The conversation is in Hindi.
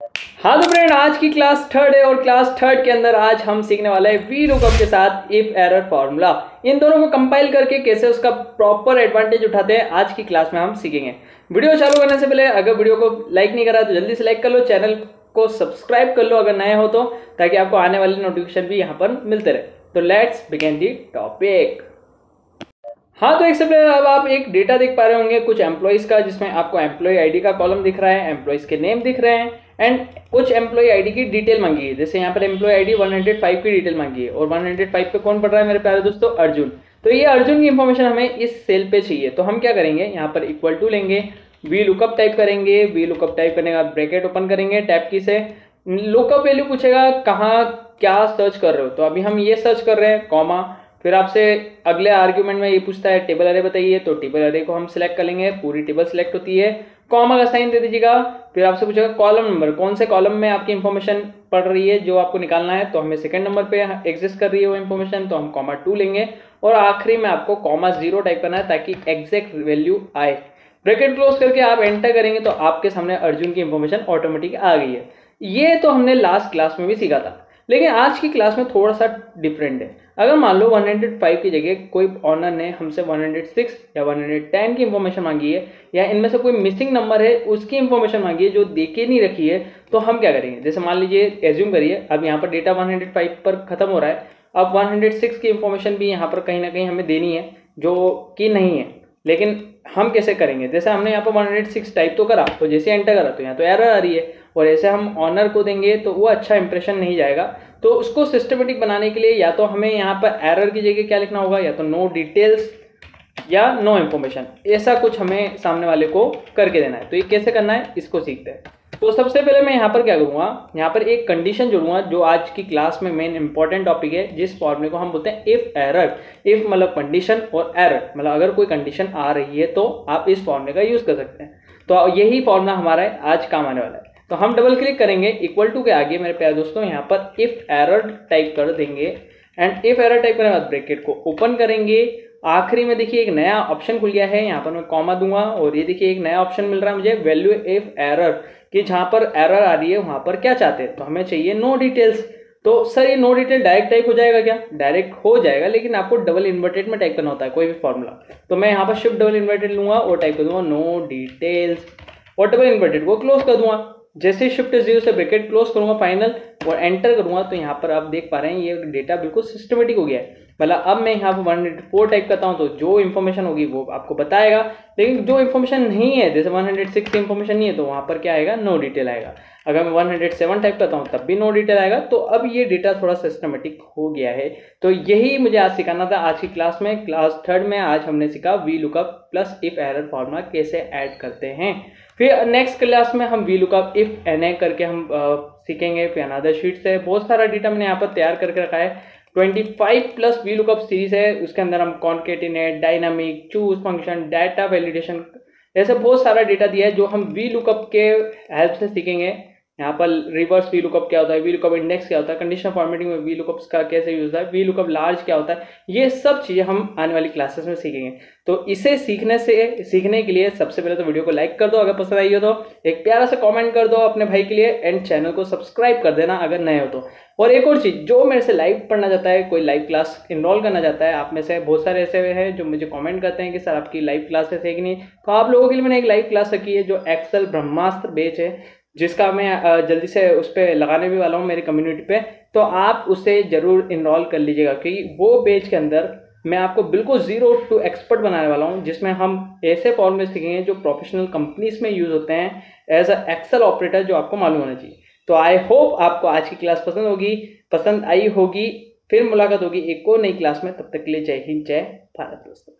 हाँ तो फ्रेंड, आज की क्लास थर्ड है और क्लास थर्ड के अंदर आज हम सीखने वाले हैं वी लुकअप के साथ इफ एरर फॉर्मूला। इन दोनों को कंपाइल करके कैसे उसका प्रॉपर एडवांटेज उठाते हैं आज की क्लास में हम सीखेंगे। वीडियो चालू करने से पहले अगर वीडियो को लाइक नहीं करा तो जल्दी से लाइक कर लो, चैनल को सब्सक्राइब कर लो अगर नए हो तो, ताकि आपको आने वाली नोटिफिकेशन भी यहाँ पर मिलते रहे। तो लेट्स बिगिन दी टॉपिक। हाँ तो एक से पहले अब आप एक डेटा देख पा रहे होंगे कुछ एम्प्लॉइज का, जिसमें आपको एम्प्लॉय आईडी का कॉलम दिख रहा है, एम्प्लॉइज के नेम दिख रहे हैं एंड कुछ एम्प्लॉय आईडी की डिटेल मांगी है। जैसे यहाँ पर एम्प्लॉय आईडी 105 की डिटेल मांगी है और 105 पे कौन पढ़ रहा है मेरे प्यारे दोस्तों? अर्जुन। तो ये अर्जुन की इंफॉर्मेशन हमें इस सेल पे चाहिए। तो हम क्या करेंगे, यहाँ पर इक्वल टू लेंगे, वी लुकअप टाइप करेंगे, वी लुकअप टाइप करने के बाद ब्रैकेट ओपन करेंगे टैब की से, लुकअप वैल्यू पूछेगा कहाँ क्या सर्च कर रहे हो, तो अभी हम ये सर्च कर रहे हैं कॉमा, फिर आपसे अगले आर्ग्यूमेंट में ये पूछता है टेबल अरे बताइए, तो टेबल अरे को हम सिलेक्ट कर लेंगे, पूरी टेबल सिलेक्ट होती है, कॉमा का साइन दे दीजिएगा, फिर आपसे पूछेगा कॉलम नंबर, कौन से कॉलम में आपकी इंफॉर्मेशन पड़ रही है जो आपको निकालना है, तो हमें सेकंड नंबर पे एग्जिस्ट कर रही है वो इंफॉर्मेशन, तो हम कॉमा 2 लेंगे और आखिरी में आपको कॉमा 0 टाइप करना है ताकि एग्जैक्ट वैल्यू आए। ब्रैकेट क्लोज करके आप एंटर करेंगे तो आपके सामने अर्जुन की इंफॉर्मेशन ऑटोमेटिक आ गई है। ये तो हमने लास्ट क्लास में भी सीखा था, लेकिन आज की क्लास में थोड़ा सा डिफरेंट है। अगर मान लो 105 की जगह कोई ऑनर ने हमसे 106 या 110 की इंफॉर्मेशन मांगी है, या इनमें से कोई मिसिंग नंबर है उसकी इंफॉर्मेशन मांगी है जो देके नहीं रखी है, तो हम क्या करेंगे? जैसे मान लीजिए एज्यूम करिए अब यहाँ पर डेटा 105 पर खत्म हो रहा है, अब 106 की इंफॉर्मेशन भी यहाँ पर कहीं ना कहीं हमें देनी है जो कि नहीं है, लेकिन हम कैसे करेंगे? जैसे हमने यहाँ पर 106 टाइप तो करा, तो जैसे एंटर करा तो यहाँ तो एरर आ रही है, और ऐसे हम ऑनर को देंगे तो वो अच्छा इंप्रेशन नहीं जाएगा। तो उसको सिस्टमेटिक बनाने के लिए या तो हमें यहाँ पर एरर की जगह क्या लिखना होगा, या तो नो डिटेल्स या नो इन्फॉर्मेशन, ऐसा कुछ हमें सामने वाले को करके देना है। तो ये कैसे करना है इसको सीखते हैं। तो सबसे पहले मैं यहाँ पर क्या करूँगा, यहाँ पर एक कंडीशन जोड़ूंगा जो आज की क्लास में मेन इंपॉर्टेंट टॉपिक है, जिस फॉर्मूले को हम बोलते हैं इफ एरर। इफ मतलब कंडीशन और एरर मतलब अगर कोई कंडीशन आ रही है तो आप इस फॉर्मूले का यूज कर सकते हैं। तो यही फॉर्मूला हमारा आज काम आने वाला है। तो हम डबल क्लिक करेंगे इक्वल टू के आगे मेरे प्यारे दोस्तों, यहाँ पर इफ एरर टाइप कर देंगे एंड इफ एरर टाइप करने के बाद ब्रैकेट को ओपन करेंगे। आखिरी में देखिए एक नया ऑप्शन खुल गया है, यहाँ पर मैं कॉमा दूंगा और ये देखिए एक नया ऑप्शन मिल रहा है मुझे, वैल्यू इफ एरर, कि जहाँ पर एरर आ रही है वहाँ पर क्या चाहते हैं, तो हमें चाहिए नो डिटेल्स। तो सर ये नो डिटेल डायरेक्ट टाइप हो जाएगा क्या? डायरेक्ट हो जाएगा, लेकिन आपको डबल इन्वर्टेड में टाइप करना होता है कोई भी फॉर्मूला। तो मैं यहाँ पर शिफ्ट डबल इन्वर्टेड लूंगा और टाइप कर दूंगा नो डिटेल्स और डबल इन्वर्टेड को क्लोज कर दूंगा। जैसे शिफ्ट 0 से ब्रैकेट क्लोज करूंगा फाइनल और एंटर करूंगा, तो यहाँ पर आप देख पा रहे हैं ये डेटा बिल्कुल सिस्टमेटिक हो गया है। मतलब अब मैं यहाँ पर 104 टाइप करता हूँ तो जो इन्फॉर्मेशन होगी वो आपको बताएगा, लेकिन जो इन्फॉर्मेशन नहीं है, जैसे 106 की इन्फॉर्मेशन नहीं है, तो वहाँ पर क्या आएगा? नो डिटेल आएगा। अगर मैं 107 टाइप करता हूँ तब भी नो डिटेल आएगा। तो अब ये डेटा थोड़ा सिस्टमेटिक हो गया है। तो यही मुझे आज सिखाना था आज की क्लास में। क्लास थर्ड में आज हमने सीखा V lookup plus if error formula कैसे ऐड करते हैं। फिर नेक्स्ट क्लास में हम V lookup if N A करके हम सीखेंगे। फिर अनदर शीट से बहुत सारा डेटा मैंने यहाँ पर तैयार करके रखा है। 25 प्लस वी लुकअप सीरीज है, उसके अंदर हम concatenate, dynamic, choose function, data validation, ऐसे बहुत सारा डेटा दिया है जो हम वी लुकअप के हेल्प से सीखेंगे। यहाँ पर रिवर्स वी लुकअप क्या होता है, वी लुकअप इंडेक्स क्या होता है, कंडीशनल फॉर्मेटिंग में वी लुकअप का कैसे यूज होता है, वी लुकअप लार्ज क्या होता है, ये सब चीजें हम आने वाली क्लासेस में सीखेंगे। तो इसे सीखने के लिए सबसे पहले तो वीडियो को लाइक कर दो, अगर पसंद आई हो तो एक प्यारा सा कमेंट कर दो अपने भाई के लिए एंड चैनल को सब्सक्राइब कर देना अगर नए हो तो। और एक और चीज, जो मेरे से लाइव पढ़ना चाहता है, कोई लाइव क्लास इनरोल करना चाहता है, आप में से बहुत सारे ऐसे हैं जो मुझे कमेंट करते हैं कि सर आपकी लाइव क्लासेस है कि नहीं, तो आप लोगों के लिए मैंने एक लाइव क्लास रखी है जो एक्सेल ब्रह्मास्त्र बैच है, जिसका मैं जल्दी से उस पर लगाने भी वाला हूँ मेरी कम्युनिटी पे। तो आप उसे जरूर इनरोल कर लीजिएगा, क्योंकि वो पेज के अंदर मैं आपको बिल्कुल 0 to एक्सपर्ट बनाने वाला हूँ, जिसमें हम ऐसे फॉर्मूले सीखेंगे जो प्रोफेशनल कंपनीज में यूज होते हैं एज अ एक्सेल ऑपरेटर, जो आपको मालूम होना चाहिए। तो आई होप आपको आज की क्लास पसंद आई होगी। फिर मुलाकात होगी एक और नई क्लास में, तब तक के लिए जय हिंद जय भारत दोस्तों।